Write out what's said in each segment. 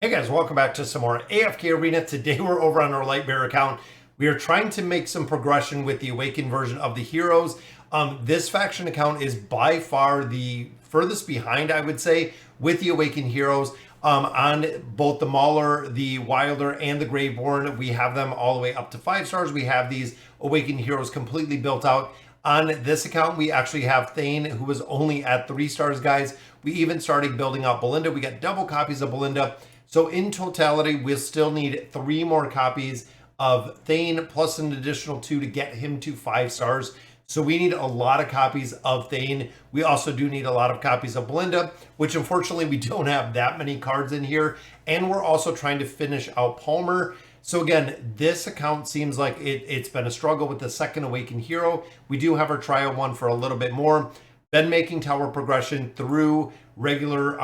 Hey guys, welcome back to some more AFK Arena. Today we're over on our Lightbearer account. We are trying to make some progression with the Awakened version of the heroes. This faction account is by far the furthest behind, I would say, with the Awakened heroes. On both the Mauler, the Wilder, and the Graveborn, we have them all the way up to 5 stars. We have these Awakened heroes completely built out. On this account, we actually have Thane, who was only at 3 stars, guys. We even started building out Belinda. We got double copies of Belinda. So in totality, we'll still need 3 more copies of Thane, plus an additional 2 to get him to 5 stars. So we need a lot of copies of Thane. We also do need a lot of copies of Belinda, which unfortunately we don't have that many cards in here. And we're also trying to finish out Palmer. So again, this account seems like it's been a struggle with the second Awakened hero. We do have our trial one for a little bit more. Been making tower progression through regular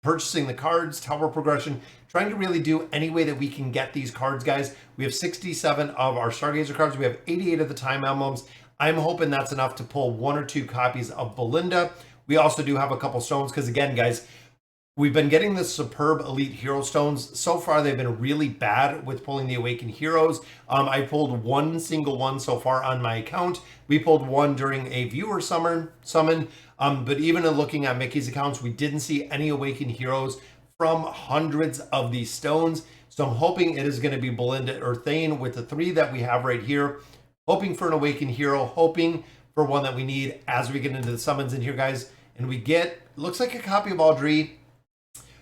purchasing the cards, tower progression, trying to really do any way that we can get these cards, guys. We have 67 of our Stargazer cards. We have 88 of the Time Emblems. I'm hoping that's enough to pull 1 or 2 copies of Belinda. We also do have a couple stones because, again, guys, we've been getting the superb elite hero stones. So far, they've been really bad with pulling the Awakened heroes. I pulled 1 single one so far on my account. We pulled 1 during a viewer summon. But even in looking at Mickey's accounts, we didn't see any Awakened heroes from hundreds of these stones. So I'm hoping it is going to be Belinda or Thane with the 3 that we have right here. Hoping for an Awakened hero, hoping for one that we need as we get into the summons in here, guys. And we get, looks like a copy of Audrey.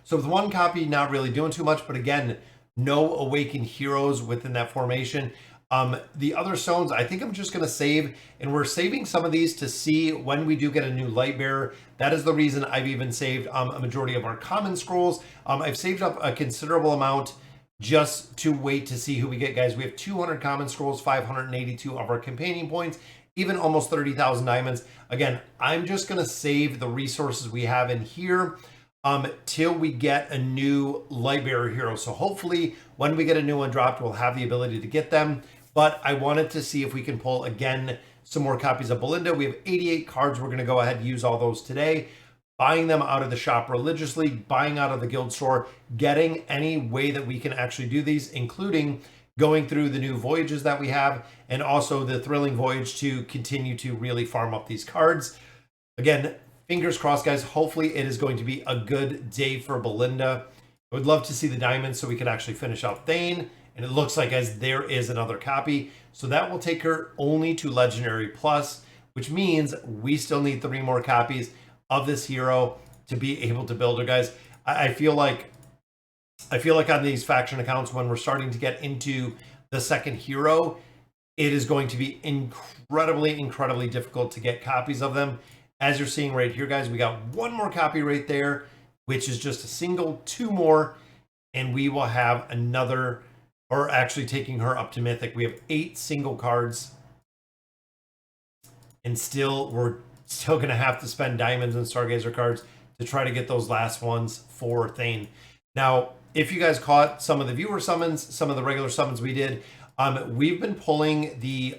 So with 1 copy, not really doing too much, but again, no Awakened heroes within that formation. The other stones, I think I'm just going to save, and we're saving some of these to see when we do get a new Lightbearer. That is the reason I've even saved a majority of our common scrolls. I've saved up a considerable amount just to wait to see who we get, guys. We have 200 common scrolls, 582 of our companion points, even almost 30,000 diamonds. Again, I'm just going to save the resources we have in here till we get a new Lightbearer hero. So hopefully when we get a new one dropped, we'll have the ability to get them. But I wanted to see if we can pull, again, some more copies of Belinda. We have 88 cards. We're going to go ahead and use all those today. Buying them out of the shop religiously, buying out of the guild store, getting any way that we can actually do these, including going through the new voyages that we have, and also the thrilling voyage to continue to really farm up these cards. Again, fingers crossed, guys. Hopefully it is going to be a good day for Belinda. I would love to see the diamonds so we can actually finish out Thane. And it looks like, guys, there is another copy. So that will take her only to Legendary Plus, which means we still need 3 more copies of this hero to be able to build her, guys. I feel like on these faction accounts, when we're starting to get into the second hero, it is going to be incredibly difficult to get copies of them. As you're seeing right here, guys, we got 1 more copy right there, which is just a single, 2 more, and we will have another, or actually taking her up to Mythic. We have 8 single cards, and we're still going to have to spend diamonds and Stargazer cards to try to get those last ones for Thane. Now, if you guys caught some of the viewer summons, some of the regular summons we did, we've been pulling the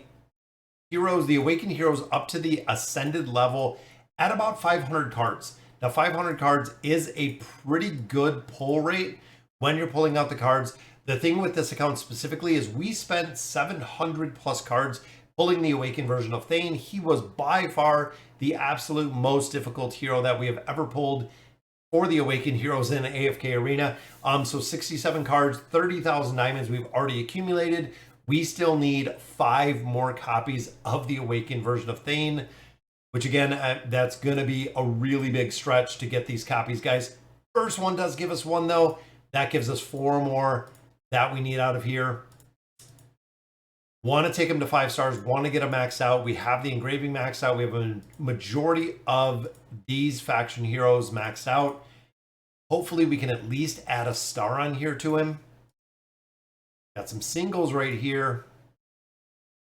heroes, the Awakened heroes, up to the Ascended level at about 500 cards. Now, 500 cards is a pretty good pull rate when you're pulling out the cards. The thing with this account specifically is we spent 700 plus cards pulling the Awakened version of Thane. He was by far the absolute most difficult hero that we have ever pulled for the Awakened heroes in AFK Arena. So 67 cards, 30,000 diamonds we've already accumulated. We still need 5 more copies of the Awakened version of Thane, which again, that's going to be a really big stretch to get these copies, guys. First one does give us 1, though. That gives us 4 more that we need out of here. Want to take them to 5 stars, want to get them maxed out. We have the engraving maxed out. We have a majority of these faction heroes maxed out. Hopefully we can at least add a star on here to him. Got some singles right here.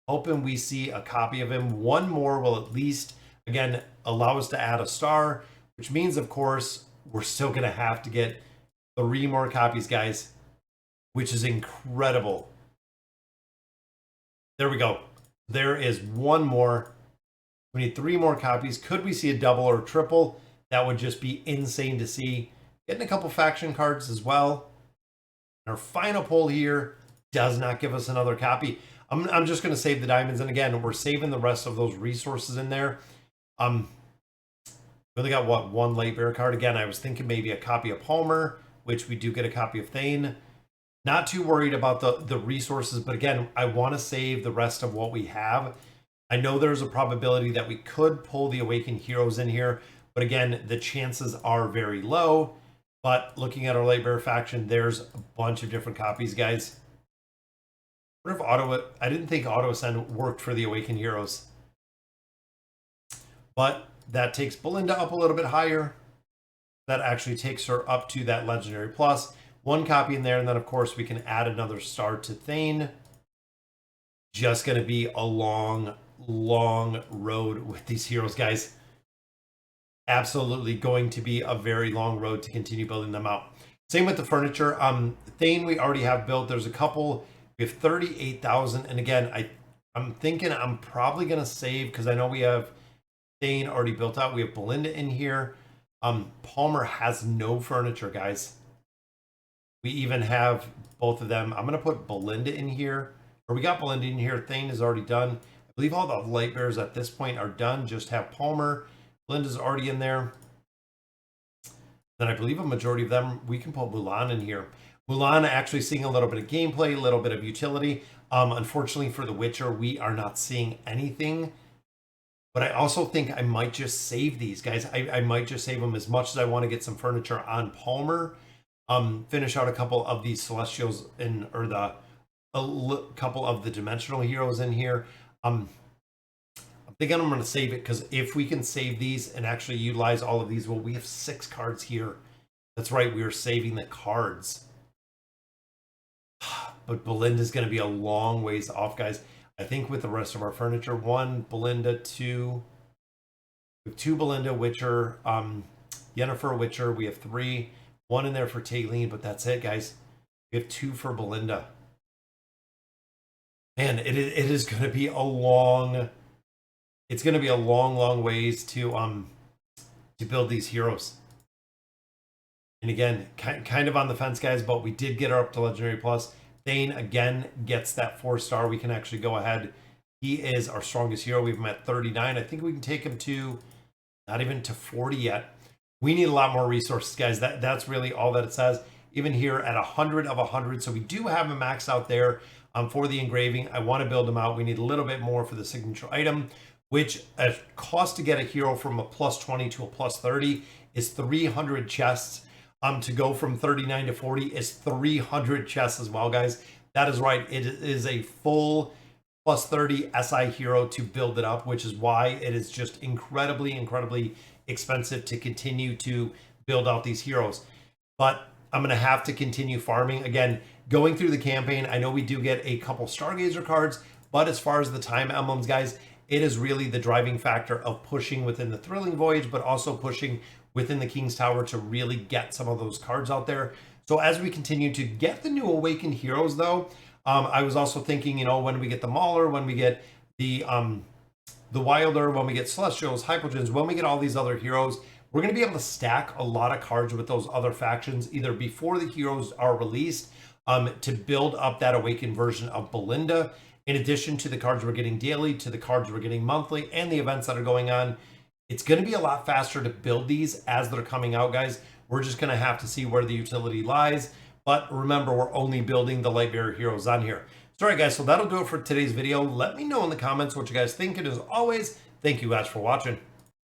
Hoping we see a copy of him. 1 more will at least, again, allow us to add a star, which means, of course, we're still going to have to get 3 more copies, guys, which is incredible. There we go. There is 1 more. We need 3 more copies. Could we see a double or a triple? That would just be insane to see. Getting a couple faction cards as well. Our final pull here does not give us another copy. I'm just going to save the diamonds. And again, we're saving the rest of those resources in there. We only got, what, one late bear card. Again, I was thinking maybe a copy of Palmer, which we do get a copy of Thane. Not too worried about the resources, but again, I want to save the rest of what we have. I know there's a probability that we could pull the Awakened Heroes in here, but again, the chances are very low. But looking at our Light Bearer faction, there's a bunch of different copies, guys. What if I didn't think Auto Ascend worked for the Awakened Heroes. But that takes Belinda up a little bit higher. That actually takes her up to that Legendary Plus. One copy in there, and then of course we can add another star to Thane. Just going to be a long, long road with these heroes, guys. Absolutely going to be a very long road to continue building them out. Same with the furniture. Thane we already have built. There's a couple. We have 38,000, and again, I'm thinking I'm probably going to save because I know we have Thane already built out. We have Belinda in here. Palmer has no furniture, guys. We even have both of them. I'm going to put Belinda in here. Or we got Belinda in here. Thane is already done. I believe all the light bearers at this point are done. Just have Palmer. Belinda's already in there. Then I believe a majority of them, we can put Mulan in here. Mulan actually seeing a little bit of gameplay, a little bit of utility. Unfortunately for The Witcher, we are not seeing anything. But I also think I might just save these, guys. I might just save them as much as I want to get some furniture on Palmer. Finish out a couple of these Celestials couple of the Dimensional Heroes in here. I'm thinking I'm going to save it because if we can save these and actually utilize all of these, well, we have 6 cards here. That's right, we are saving the cards. But Belinda's going to be a long ways off, guys. I think with the rest of our furniture, 1 Belinda, 2. We have 2 Belinda, Witcher, Yennefer, Witcher. We have 3. 1 in there for AThane, but that's it, guys. We have 2 for Belinda. Man, it is going to be a long. It's going to be a long, long ways to build these heroes. And again, kind of on the fence, guys, but we did get her up to Legendary Plus. Thane, again, gets that 4-star. We can actually go ahead. He is our strongest hero. We've him at 39. I think we can take him to, not even to 40 yet. We need a lot more resources, guys. That's really all that it says. Even here at 100 of 100. So we do have a max out there for the engraving. I want to build them out. We need a little bit more for the signature item, which a cost to get a hero from a +20 to a +30 is 300 chests. To go from 39 to 40 is 300 chests as well, guys. That is right. It is a full +30 SI hero to build it up, which is why it is just incredibly, incredibly expensive to continue to build out these heroes. But I'm going to have to continue farming. Again, going through the campaign, I know we do get a couple Stargazer cards, but as far as the time emblems, guys, it is really the driving factor of pushing within the Thrilling Voyage, but also pushing within the King's Tower to really get some of those cards out there. So as we continue to get the new Awakened Heroes, though, I was also thinking, you know, when we get the Mauler, when we get the Wilder, when we get Celestials, Hypogens, when we get all these other heroes, we're going to be able to stack a lot of cards with those other factions, either before the heroes are released, to build up that Awakened version of Belinda, in addition to the cards we're getting daily, to the cards we're getting monthly, and the events that are going on. It's going to be a lot faster to build these as they're coming out, guys. We're just going to have to see where the utility lies. But remember, we're only building the Lightbearer heroes on here. So, all right, guys, so that'll do it for today's video. Let me know in the comments what you guys think. And as always, thank you guys for watching.